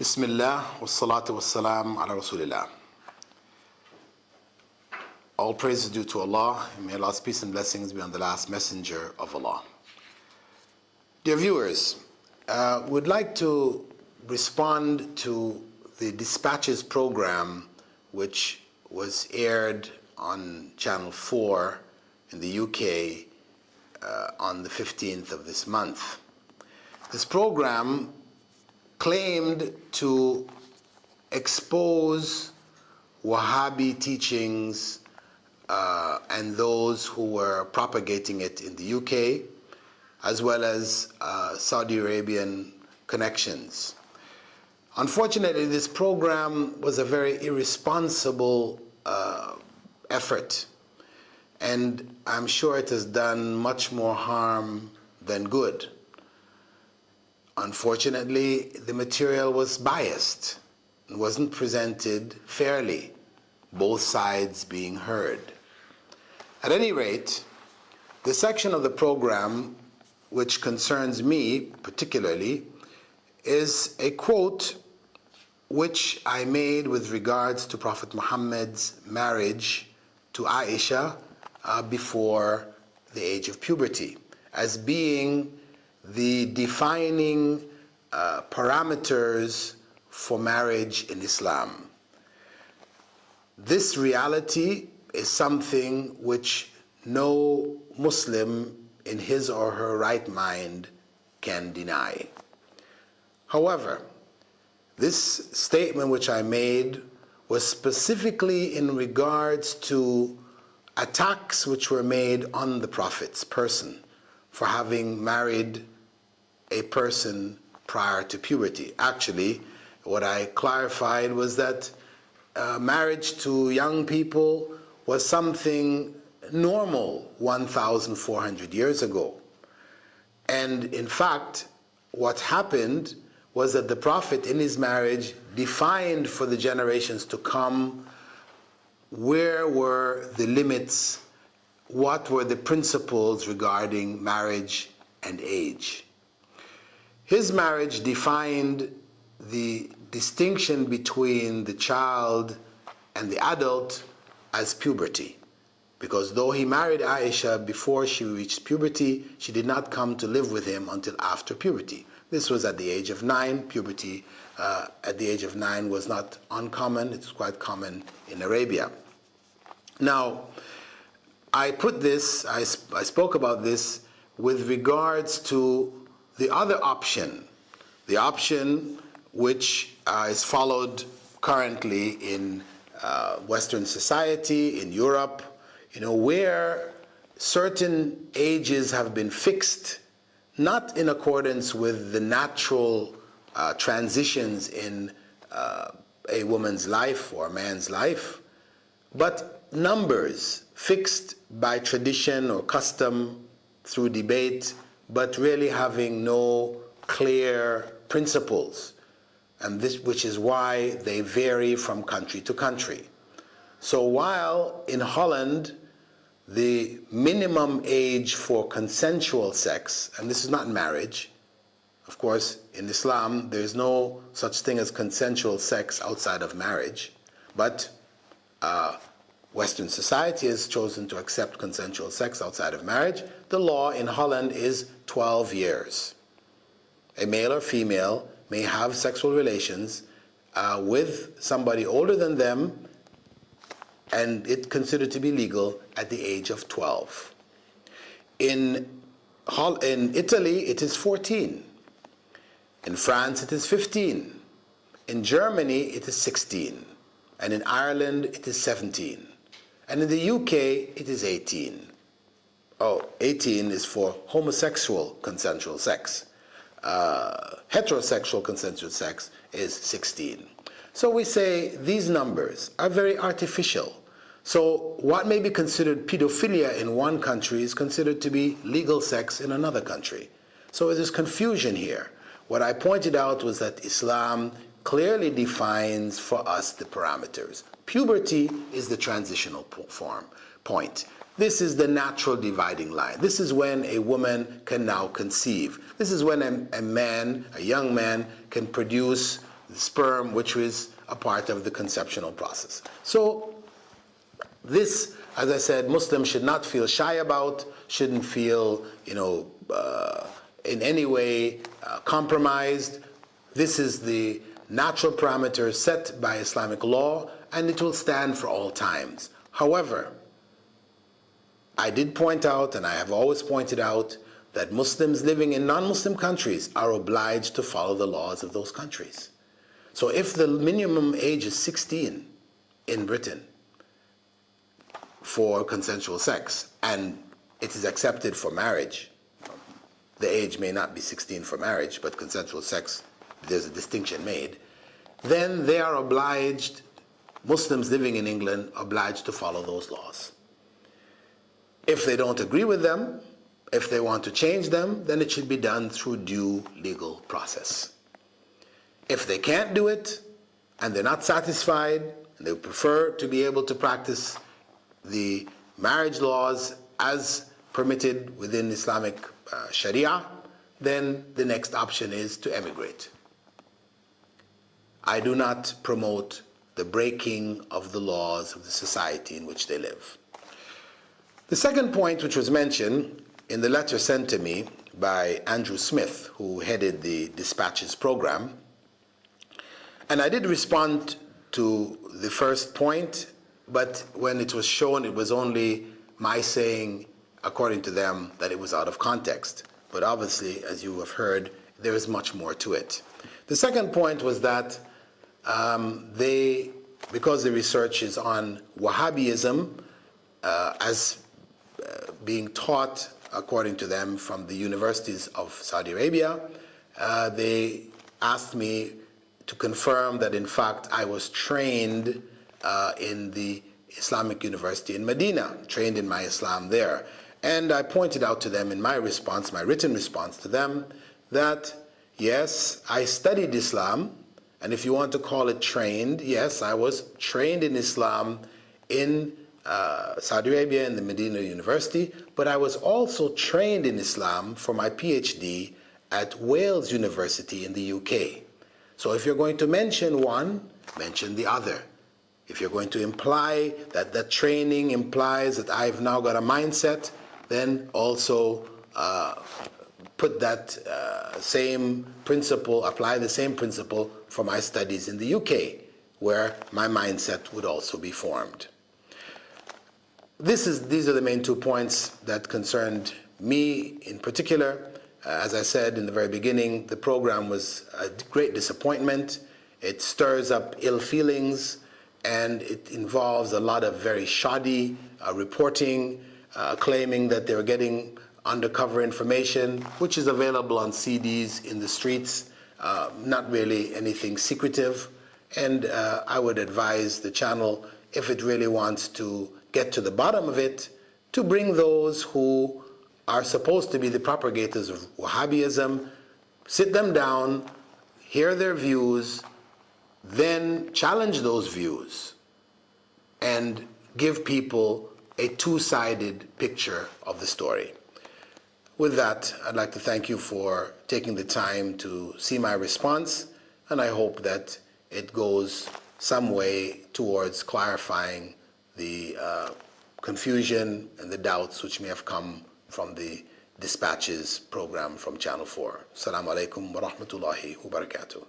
Bismillah, wassalatu wassalam ala rasulillah. All praise is due to Allah, and may Allah's peace and blessings be on the last messenger of Allah. Dear viewers, we'd like to respond to the Dispatches program which was aired on Channel 4 in the UK on the 15th of this month. This program claimed to expose Wahhabi teachings and those who were propagating it in the UK, as well as Saudi Arabian connections. Unfortunately, this program was a very irresponsible effort, and I'm sure it has done much more harm than good. Unfortunately, the material was biased and wasn't presented fairly, both sides being heard. At any rate, the section of the program which concerns me particularly is a quote which I made with regards to Prophet Muhammad's marriage to Aisha before the age of puberty, as being the defining parameters for marriage in Islam. This reality is something which no Muslim in his or her right mind can deny. However, this statement which I made was specifically in regards to attacks which were made on the Prophet's person for having married a person prior to puberty. Actually, what I clarified was that marriage to young people was something normal 1,400 years ago. And in fact, what happened was that the Prophet in his marriage defined for the generations to come where were the limits, what were the principles regarding marriage and age. His marriage defined the distinction between the child and the adult as puberty. Because though he married Aisha before she reached puberty, she did not come to live with him until after puberty. This was at the age of 9. Puberty at the age of 9 was not uncommon. It's quite common in Arabia. Now, I spoke about this with regards to the other option, the option which is followed currently in Western society, in Europe, where certain ages have been fixed, not in accordance with the natural transitions in a woman's life or a man's life, but numbers fixed by tradition or custom through debate, but really having no clear principles, and which is why they vary from country to country. So while in Holland the minimum age for consensual sex, and this is not marriage, of course in Islam there is no such thing as consensual sex outside of marriage, but Western society has chosen to accept consensual sex outside of marriage. The law in Holland is 12 years. A male or female may have sexual relations with somebody older than them, and it's considered to be legal at the age of 12. In Italy, it is 14. In France, it is 15. In Germany, it is 16. And in Ireland, it is 17. And in the UK, it is 18. 18 is for homosexual consensual sex. Heterosexual consensual sex is 16. So we say these numbers are very artificial. So what may be considered pedophilia in one country is considered to be legal sex in another country. So there's confusion here. What I pointed out was that Islam clearly defines for us the parameters. Puberty is the transitional point. This is the natural dividing line. This is when a woman can now conceive. This is when a man, a young man, can produce the sperm, which is a part of the conceptional process. So this, as I said, Muslims should not feel shy about, shouldn't feel, in any way compromised. This is the natural parameter set by Islamic law, and it will stand for all times. However, I did point out, and I have always pointed out, that Muslims living in non-Muslim countries are obliged to follow the laws of those countries. So if the minimum age is 16 in Britain for consensual sex, and it is accepted for marriage, the age may not be 16 for marriage, but consensual sex, there's a distinction made, then they are obliged, Muslims living in England, obliged to follow those laws. If they don't agree with them, if they want to change them, then it should be done through due legal process. If they can't do it, and they're not satisfied, and they prefer to be able to practice the marriage laws as permitted within Islamic Sharia, then the next option is to emigrate. I do not promote the breaking of the laws of the society in which they live. The second point, which was mentioned in the letter sent to me by Andrew Smith, who headed the Dispatches program, and I did respond to the first point, but when it was shown, it was only my saying, according to them, that it was out of context. But obviously, as you have heard, there is much more to it. The second point was that because the research is on Wahhabism as being taught, according to them, from the universities of Saudi Arabia, they asked me to confirm that in fact I was trained in the Islamic University in Medina, trained in my Islam there. And I pointed out to them in my response, my written response to them, that yes, I studied Islam, and if you want to call it trained, yes, I was trained in Islam in Saudi Arabia in the Medina University, but I was also trained in Islam for my PhD at Wales University in the UK. So if you're going to mention one, mention the other. If you're going to imply that that training implies that I've now got a mindset, then also put that same principle, apply the same principle for my studies in the UK, where my mindset would also be formed. These are the main 2 points that concerned me in particular. As I said in the very beginning, the program was a great disappointment. It stirs up ill feelings, and it involves a lot of very shoddy reporting, claiming that they were getting undercover information, which is available on CDs in the streets, not really anything secretive. And I would advise the channel, if it really wants to get to the bottom of it, to bring those who are supposed to be the propagators of Wahhabism, sit them down, hear their views, then challenge those views, and give people a two-sided picture of the story. With that, I'd like to thank you for taking the time to see my response, and I hope that it goes some way towards clarifying the confusion and the doubts which may have come from the Dispatches program from Channel 4. Assalamu alaikum wa rahmatullahi wa barakatuh.